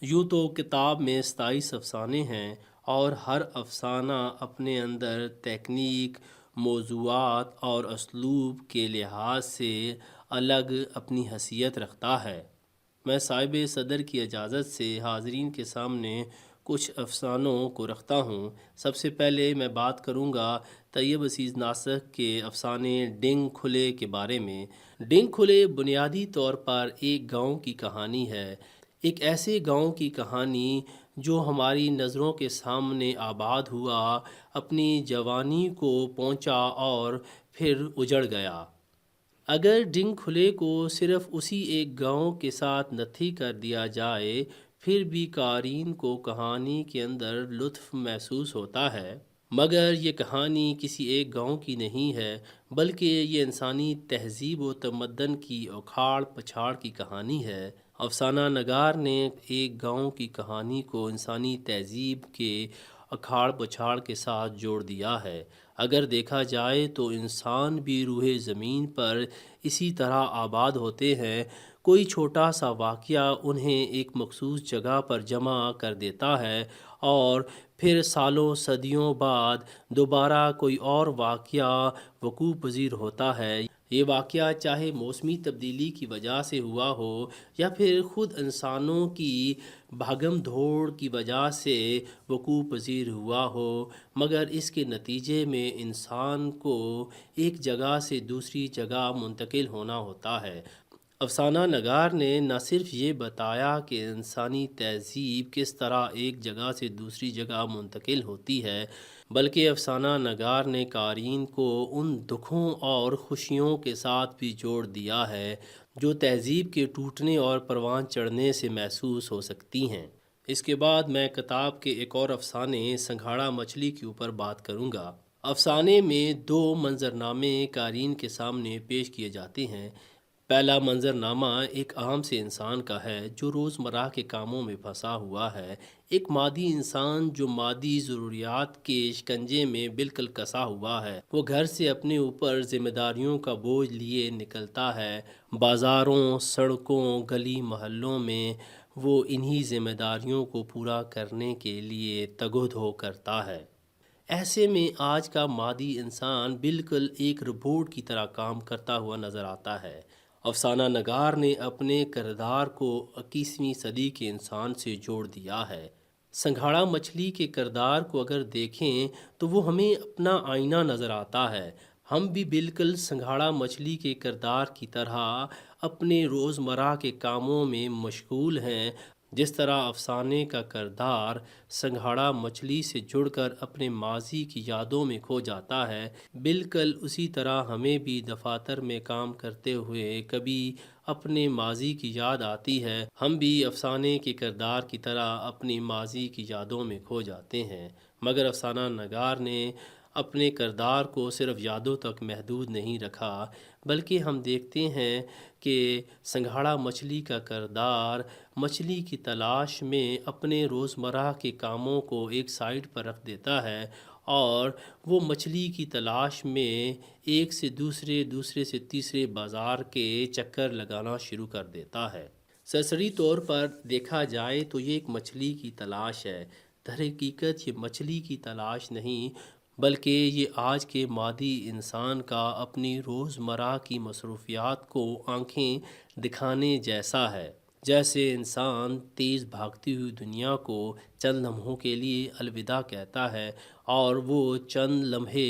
یوں تو کتاب میں 27 افسانے ہیں اور ہر افسانہ اپنے اندر تکنیک، موضوعات اور اسلوب کے لحاظ سے الگ اپنی حیثیت رکھتا ہے۔ میں صاحب صدر کی اجازت سے حاضرین کے سامنے کچھ افسانوں کو رکھتا ہوں۔ سب سے پہلے میں بات کروں گا طیب عزیز ناسک کے افسانے ڈنگ کھلے کے بارے میں۔ ڈنگ کھلے بنیادی طور پر ایک گاؤں کی کہانی ہے، ایک ایسے گاؤں کی کہانی جو ہماری نظروں کے سامنے آباد ہوا، اپنی جوانی کو پہنچا اور پھر اجڑ گیا۔ اگر ڈنگ کھلے کو صرف اسی ایک گاؤں کے ساتھ نتھی کر دیا جائے، پھر بھی قارئین کو کہانی کے اندر لطف محسوس ہوتا ہے، مگر یہ کہانی کسی ایک گاؤں کی نہیں ہے، بلکہ یہ انسانی تہذیب و تمدن کی اکھاڑ پچھاڑ کی کہانی ہے۔ افسانہ نگار نے ایک گاؤں کی کہانی کو انسانی تہذیب کے اکھاڑ پچھاڑ کے ساتھ جوڑ دیا ہے۔ اگر دیکھا جائے تو انسان بھی روح زمین پر اسی طرح آباد ہوتے ہیں۔ کوئی چھوٹا سا واقعہ انہیں ایک مخصوص جگہ پر جمع کر دیتا ہے اور پھر سالوں صدیوں بعد دوبارہ کوئی اور واقعہ وقوع پذیر ہوتا ہے۔ یہ واقعہ چاہے موسمی تبدیلی کی وجہ سے ہوا ہو یا پھر خود انسانوں کی بھاگم دھوڑ کی وجہ سے وقوع پذیر ہوا ہو، مگر اس کے نتیجے میں انسان کو ایک جگہ سے دوسری جگہ منتقل ہونا ہوتا ہے۔ افسانہ نگار نے نہ صرف یہ بتایا کہ انسانی تہذیب کس طرح ایک جگہ سے دوسری جگہ منتقل ہوتی ہے، بلکہ افسانہ نگار نے قارئین کو ان دکھوں اور خوشیوں کے ساتھ بھی جوڑ دیا ہے جو تہذیب کے ٹوٹنے اور پروان چڑھنے سے محسوس ہو سکتی ہیں۔ اس کے بعد میں کتاب کے ایک اور افسانے سنگھاڑا مچھلی کے اوپر بات کروں گا۔ افسانے میں 2 منظرنامے قارئین کے سامنے پیش کیے جاتے ہیں۔ پہلا منظرنامہ ایک عام سے انسان کا ہے جو روزمرہ کے کاموں میں پھنسا ہوا ہے، ایک مادی انسان جو مادی ضروریات کے شکنجے میں بالکل کسا ہوا ہے۔ وہ گھر سے اپنے اوپر ذمہ داریوں کا بوجھ لیے نکلتا ہے، بازاروں، سڑکوں، گلی محلوں میں وہ انہی ذمہ داریوں کو پورا کرنے کے لیے تگ و دو کرتا ہے۔ ایسے میں آج کا مادی انسان بالکل ایک روبوٹ کی طرح کام کرتا ہوا نظر آتا ہے افسانہ نگار نے اپنے کردار کو 21ویں صدی کے انسان سے جوڑ دیا ہے۔ سنگھاڑا مچھلی کے کردار کو اگر دیکھیں تو وہ ہمیں اپنا آئینہ نظر آتا ہے۔ ہم بھی بالکل سنگھاڑا مچھلی کے کردار کی طرح اپنے روزمرہ کے کاموں میں مشغول ہیں۔ جس طرح افسانے کا کردار سنگھاڑا مچھلی سے جڑ کر اپنے ماضی کی یادوں میں کھو جاتا ہے، بالکل اسی طرح ہمیں بھی دفاتر میں کام کرتے ہوئے کبھی اپنے ماضی کی یاد آتی ہے۔ ہم بھی افسانے کے کردار کی طرح اپنی ماضی کی یادوں میں کھو جاتے ہیں، مگر افسانہ نگار نے اپنے کردار کو صرف یادوں تک محدود نہیں رکھا، بلکہ ہم دیکھتے ہیں کہ سنگھاڑا مچھلی کا کردار مچھلی کی تلاش میں اپنے روزمرہ کے کاموں کو ایک سائڈ پر رکھ دیتا ہے اور وہ مچھلی کی تلاش میں ایک سے دوسرے سے تیسرے بازار کے چکر لگانا شروع کر دیتا ہے۔ سرسری طور پر دیکھا جائے تو یہ ایک مچھلی کی تلاش ہے۔ در حقیقت یہ مچھلی کی تلاش نہیں، بلکہ یہ آج کے مادی انسان کا اپنی روزمرہ کی مصروفیات کو آنکھیں دکھانے جیسا ہے۔ جیسے انسان تیز بھاگتی ہوئی دنیا کو چند لمحوں کے لیے الوداع کہتا ہے اور وہ چند لمحے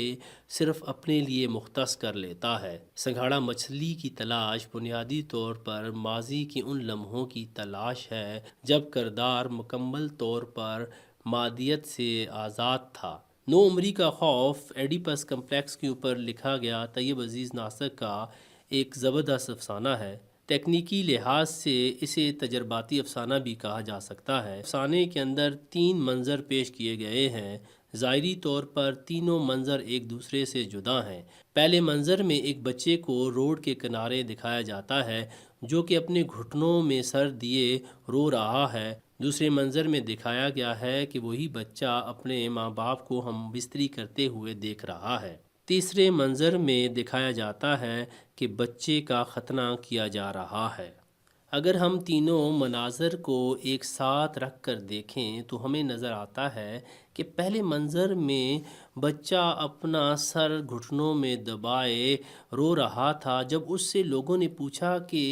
صرف اپنے لیے مختص کر لیتا ہے۔ سنگھاڑا مچھلی کی تلاش بنیادی طور پر ماضی کی ان لمحوں کی تلاش ہے جب کردار مکمل طور پر مادیت سے آزاد تھا۔ نو عمری کا خوف ایڈیپس کمپلیکس کے اوپر لکھا گیا طیب عزیز ناسک کا ایک زبردست افسانہ ہے۔ تکنیکی لحاظ سے اسے تجرباتی افسانہ بھی کہا جا سکتا ہے۔ افسانے کے اندر 3 منظر پیش کیے گئے ہیں۔ ظاہری طور پر تینوں منظر ایک دوسرے سے جدا ہیں۔ پہلے منظر میں ایک بچے کو روڈ کے کنارے دکھایا جاتا ہے جو کہ اپنے گھٹنوں میں سر دیے رو رہا ہے۔ دوسرے منظر میں دکھایا گیا ہے کہ وہی بچہ اپنے ماں باپ کو ہم بستری کرتے ہوئے دیکھ رہا ہے۔ تیسرے منظر میں دکھایا جاتا ہے کہ بچے کا ختنہ کیا جا رہا ہے۔ اگر ہم تینوں مناظر کو ایک ساتھ رکھ کر دیکھیں تو ہمیں نظر آتا ہے کہ پہلے منظر میں بچہ اپنا سر گھٹنوں میں دبائے رو رہا تھا۔ جب اس سے لوگوں نے پوچھا کہ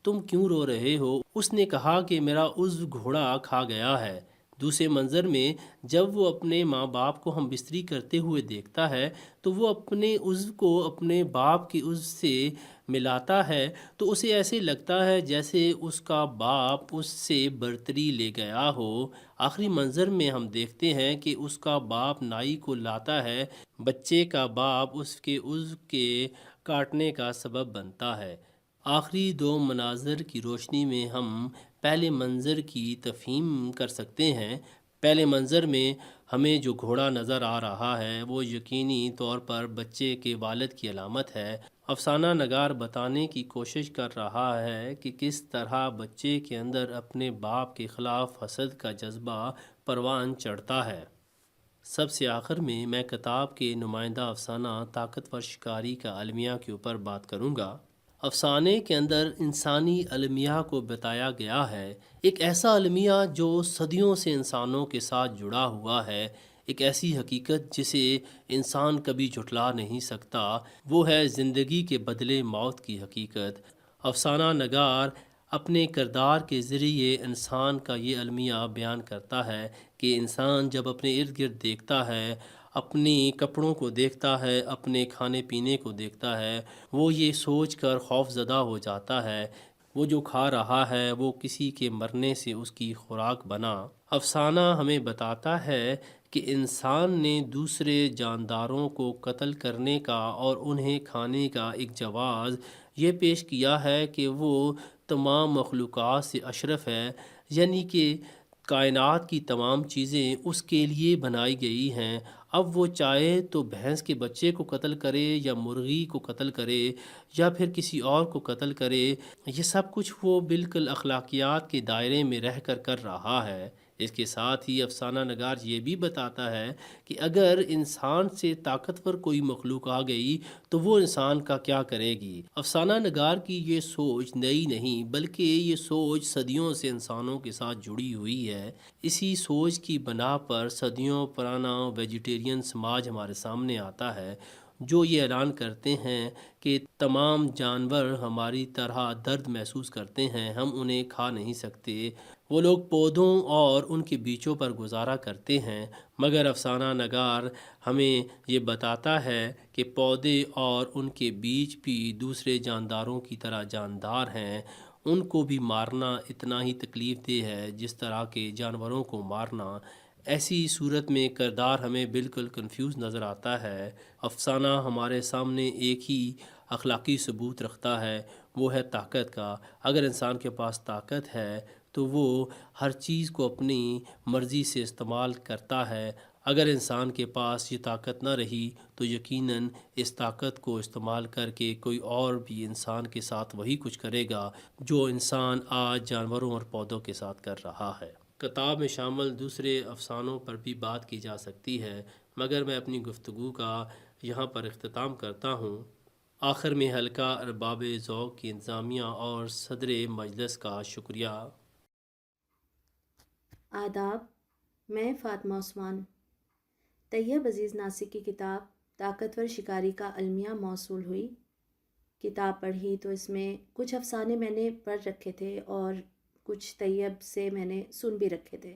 تم کیوں رو رہے ہو، اس نے کہا کہ میرا عضو گھوڑا کھا گیا ہے۔ دوسرے منظر میں جب وہ اپنے ماں باپ کو ہم بستری کرتے ہوئے دیکھتا ہے تو وہ اپنے عضو کو اپنے باپ کے عضو سے ملاتا ہے تو اسے ایسے لگتا ہے جیسے اس کا باپ اس سے برتری لے گیا ہو۔ آخری منظر میں ہم دیکھتے ہیں کہ اس کا باپ نائی کو لاتا ہے، بچے کا باپ اس کے عضو کے کاٹنے کا سبب بنتا ہے۔ آخری 2 مناظر کی روشنی میں ہم پہلے منظر کی تفہیم کر سکتے ہیں۔ پہلے منظر میں ہمیں جو گھوڑا نظر آ رہا ہے وہ یقینی طور پر بچے کے والد کی علامت ہے۔ افسانہ نگار بتانے کی کوشش کر رہا ہے کہ کس طرح بچے کے اندر اپنے باپ کے خلاف حسد کا جذبہ پروان چڑھتا ہے۔ سب سے آخر میں کتاب کے نمائندہ افسانہ طاقتور شکاری کا المیہ کے اوپر بات کروں گا۔ افسانے کے اندر انسانی المیہ کو بتایا گیا ہے، ایک ایسا المیہ جو صدیوں سے انسانوں کے ساتھ جڑا ہوا ہے، ایک ایسی حقیقت جسے انسان کبھی جھٹلا نہیں سکتا، وہ ہے زندگی کے بدلے موت کی حقیقت۔ افسانہ نگار اپنے کردار کے ذریعے انسان کا یہ المیہ بیان کرتا ہے کہ انسان جب اپنے ارد گرد دیکھتا ہے، اپنی کپڑوں کو دیکھتا ہے، اپنے کھانے پینے کو دیکھتا ہے، وہ یہ سوچ کر خوف زدہ ہو جاتا ہے وہ جو کھا رہا ہے وہ کسی کے مرنے سے اس کی خوراک بنا۔ افسانہ ہمیں بتاتا ہے کہ انسان نے دوسرے جانداروں کو قتل کرنے کا اور انہیں کھانے کا ایک جواز یہ پیش کیا ہے کہ وہ تمام مخلوقات سے اشرف ہے، یعنی کہ کائنات کی تمام چیزیں اس کے لیے بنائی گئی ہیں۔ اب وہ چاہے تو بھینس کے بچے کو قتل کرے یا مرغی کو قتل کرے یا پھر کسی اور کو قتل کرے، یہ سب کچھ وہ بالکل اخلاقیات کے دائرے میں رہ کر رہا ہے۔ اس کے ساتھ ہی افسانہ نگار یہ بھی بتاتا ہے کہ اگر انسان سے طاقتور کوئی مخلوق آ گئی تو وہ انسان کا کیا کرے گی۔ افسانہ نگار کی یہ سوچ نئی نہیں بلکہ یہ سوچ صدیوں سے انسانوں کے ساتھ جڑی ہوئی ہے۔ اسی سوچ کی بنا پر صدیوں پرانا ویجیٹیرین سماج ہمارے سامنے آتا ہے جو یہ اعلان کرتے ہیں کہ تمام جانور ہماری طرح درد محسوس کرتے ہیں، ہم انہیں کھا نہیں سکتے۔ وہ لوگ پودوں اور ان کے بیچوں پر گزارا کرتے ہیں، مگر افسانہ نگار ہمیں یہ بتاتا ہے کہ پودے اور ان کے بیچ بھی دوسرے جانداروں کی طرح جاندار ہیں۔ ان کو بھی مارنا اتنا ہی تکلیف دہ ہے جس طرح کے جانوروں کو مارنا۔ ایسی صورت میں کردار ہمیں بالکل کنفیوز نظر آتا ہے۔ افسانہ ہمارے سامنے ایک ہی اخلاقی ثبوت رکھتا ہے، وہ ہے طاقت کا۔ اگر انسان کے پاس طاقت ہے تو وہ ہر چیز کو اپنی مرضی سے استعمال کرتا ہے۔ اگر انسان کے پاس یہ طاقت نہ رہی تو یقیناً اس طاقت کو استعمال کر کے کوئی اور بھی انسان کے ساتھ وہی کچھ کرے گا جو انسان آج جانوروں اور پودوں کے ساتھ کر رہا ہے۔ کتاب میں شامل دوسرے افسانوں پر بھی بات کی جا سکتی ہے، مگر میں اپنی گفتگو کا یہاں پر اختتام کرتا ہوں۔ آخر میں حلقہ ارباب ذوق کی انتظامیہ اور صدر مجلس کا شکریہ۔ آداب، میں فاطمہ عثمان۔ طیب عزیز ناسک کی کتاب طاقتور شکاری کا المیہ موصول ہوئی۔ کتاب پڑھی تو اس میں کچھ افسانے میں نے پڑھ رکھے تھے اور کچھ طیب سے میں نے سن بھی رکھے تھے۔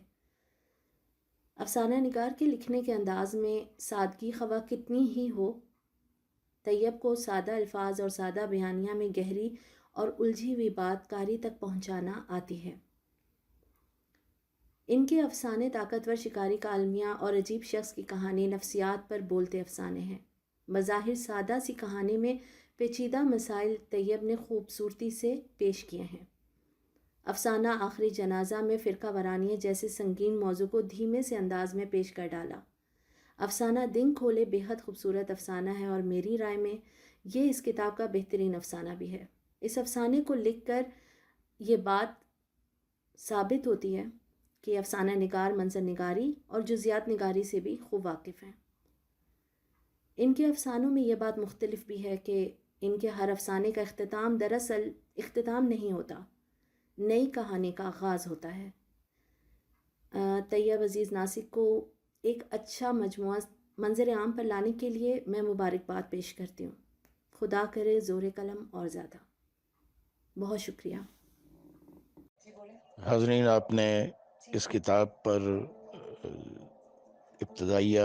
افسانہ نگار کے لکھنے کے انداز میں سادگی خواہ کتنی ہی ہو، طیب کو سادہ الفاظ اور سادہ بیانیہ میں گہری اور الجھی ہوئی بات قاری تک پہنچانا آتی ہے۔ ان کے افسانے طاقتور شکاری کا المیہ اور عجیب شخص کی کہانی نفسیات پر بولتے افسانے ہیں۔ بظاہر سادہ سی کہانی میں پیچیدہ مسائل طیب نے خوبصورتی سے پیش کیے ہیں۔ افسانہ آخری جنازہ میں فرقہ وارانیت جیسے سنگین موضوع کو دھیمے سے انداز میں پیش کر ڈالا۔ افسانہ دن کھولے بے حد خوبصورت افسانہ ہے اور میری رائے میں یہ اس کتاب کا بہترین افسانہ بھی ہے۔ اس افسانے کو لکھ کر یہ بات ثابت ہوتی ہے کہ افسانہ نگار منظر نگاری اور جزیات نگاری سے بھی خوب واقف ہیں۔ ان کے افسانوں میں یہ بات مختلف بھی ہے کہ ان کے ہر افسانے کا اختتام دراصل اختتام نہیں ہوتا، نئی کہانی کا آغاز ہوتا ہے۔ طیب عزیز ناسک کو ایک اچھا مجموعہ منظر عام پر لانے کے لیے میں مبارکباد پیش کرتی ہوں۔ خدا کرے زور قلم اور زیادہ۔ بہت شکریہ۔ حاضرین، آپ نے اس کتاب پر ابتدائیہ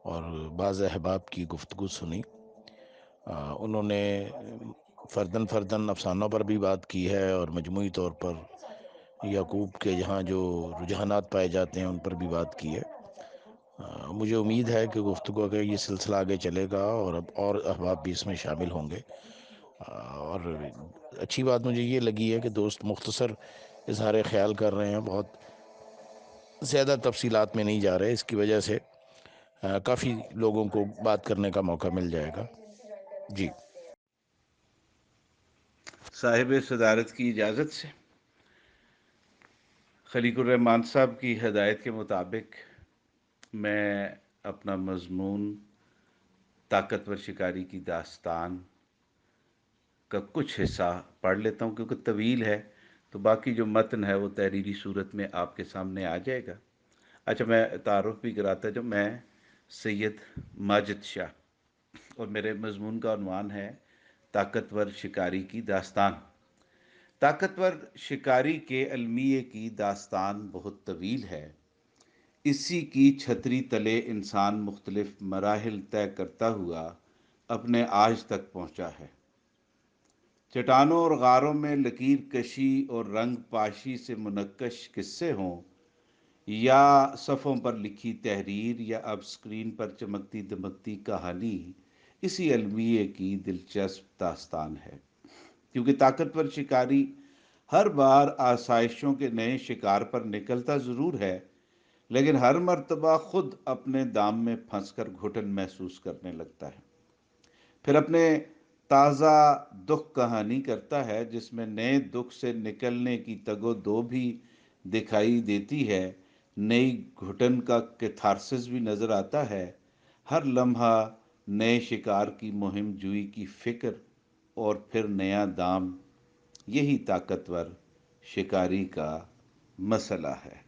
اور بعض احباب کی گفتگو سنی۔ انہوں نے فرداً افسانوں پر بھی بات کی ہے اور مجموعی طور پر یعقوب کے جہاں جو رجحانات پائے جاتے ہیں ان پر بھی بات کی ہے۔ مجھے امید ہے کہ گفتگو کا یہ سلسلہ آگے چلے گا اور اب اور احباب بھی اس میں شامل ہوں گے۔ اور اچھی بات مجھے یہ لگی ہے کہ دوست مختصر اظہار خیال کر رہے ہیں، بہت زیادہ تفصیلات میں نہیں جا رہے۔ اس کی وجہ سے کافی لوگوں کو بات کرنے کا موقع مل جائے گا۔ جی، صاحب صدارت کی اجازت سے خلیق الرحمان صاحب کی ہدایت کے مطابق میں اپنا مضمون طاقتور شکاری کی داستان کا کچھ حصہ پڑھ لیتا ہوں، کیونکہ طویل ہے تو باقی جو متن ہے وہ تحریری صورت میں آپ کے سامنے آ جائے گا۔ اچھا، میں تعارف بھی کراتا جو میں سید ماجد شاہ، اور میرے مضمون کا عنوان ہے طاقتور شکاری کی داستان۔ طاقتور شکاری کے المیے کی داستان بہت طویل ہے۔ اسی کی چھتری تلے انسان مختلف مراحل طے کرتا ہوا اپنے آج تک پہنچا ہے۔ چٹانوں اور غاروں میں لکیر کشی اور رنگ پاشی سے منقش قصے ہوں یا صفوں پر لکھی تحریر یا اب اسکرین پر چمکتی دمکتی کہانی، اسی المیے کی دلچسپ داستان ہے۔ کیونکہ طاقتور شکاری ہر بار آسائشوں کے نئے شکار پر نکلتا ضرور ہے، لیکن ہر مرتبہ خود اپنے دام میں پھنس کر گھٹن محسوس کرنے لگتا ہے۔ پھر اپنے تازہ دکھ کہانی کرتا ہے جس میں نئے دکھ سے نکلنے کی تگ و دو بھی دکھائی دیتی ہے، نئی گھٹن کا کیتھارسس بھی نظر آتا ہے۔ ہر لمحہ نئے شکار کی مہم جوئی کی فکر اور پھر نیا دام، یہی طاقتور شکاری کا مسئلہ ہے۔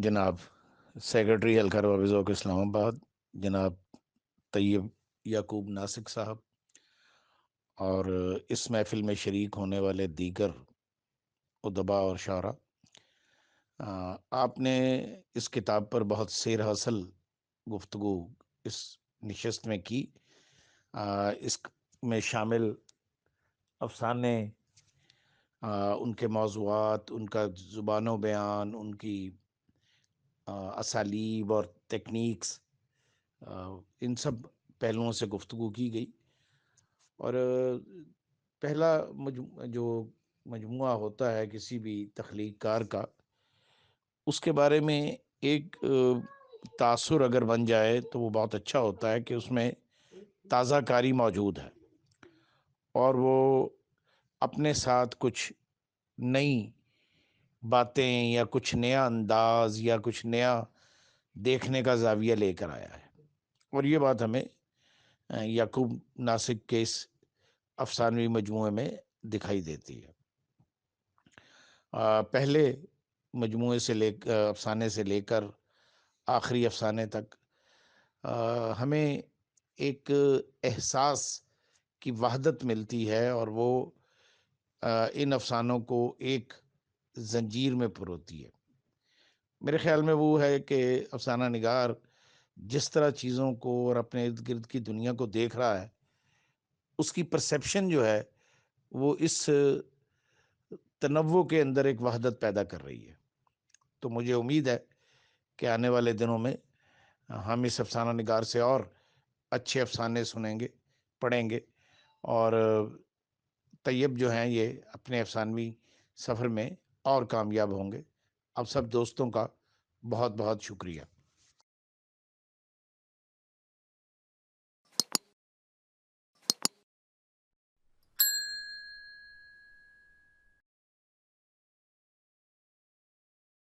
جناب سیکرٹری ہلکا روابط ذوق اسلام آباد جناب طیب یعقوب ناسک صاحب، اور اس محفل میں شریک ہونے والے دیگر ادبا اور شعراء، آپ نے اس کتاب پر بہت سیر حاصل گفتگو اس نشست میں کی۔ اس میں شامل افسانے، ان کے موضوعات، ان کا زبان و بیان، ان کی اسالیب اور ٹیکنیکس، ان سب پہلوؤں سے گفتگو کی گئی۔ اور پہلا جو مجموعہ ہوتا ہے کسی بھی تخلیق کار کا، اس کے بارے میں ایک تاثر اگر بن جائے تو وہ بہت اچھا ہوتا ہے کہ اس میں تازہ کاری موجود ہے اور وہ اپنے ساتھ کچھ نئی باتیں یا کچھ نیا انداز یا کچھ نیا دیکھنے کا زاویہ لے کر آیا ہے۔ اور یہ بات ہمیں یعقوب ناسک کے اس افسانوی مجموعے میں دکھائی دیتی ہے۔ پہلے مجموعے سے افسانے سے لے کر آخری افسانے تک ہمیں ایک احساس کی وحدت ملتی ہے، اور وہ ان افسانوں کو ایک زنجیر میں پروتی ہے۔ میرے خیال میں وہ ہے کہ افسانہ نگار جس طرح چیزوں کو اور اپنے ارد گرد کی دنیا کو دیکھ رہا ہے، اس کی پرسیپشن جو ہے وہ اس تنوع کے اندر ایک وحدت پیدا کر رہی ہے۔ تو مجھے امید ہے کہ آنے والے دنوں میں ہم اس افسانہ نگار سے اور اچھے افسانے سنیں گے، پڑھیں گے، اور طیب جو ہیں یہ اپنے افسانوی سفر میں اور کامیاب ہوں گے۔ اب سب دوستوں کا بہت بہت شکریہ۔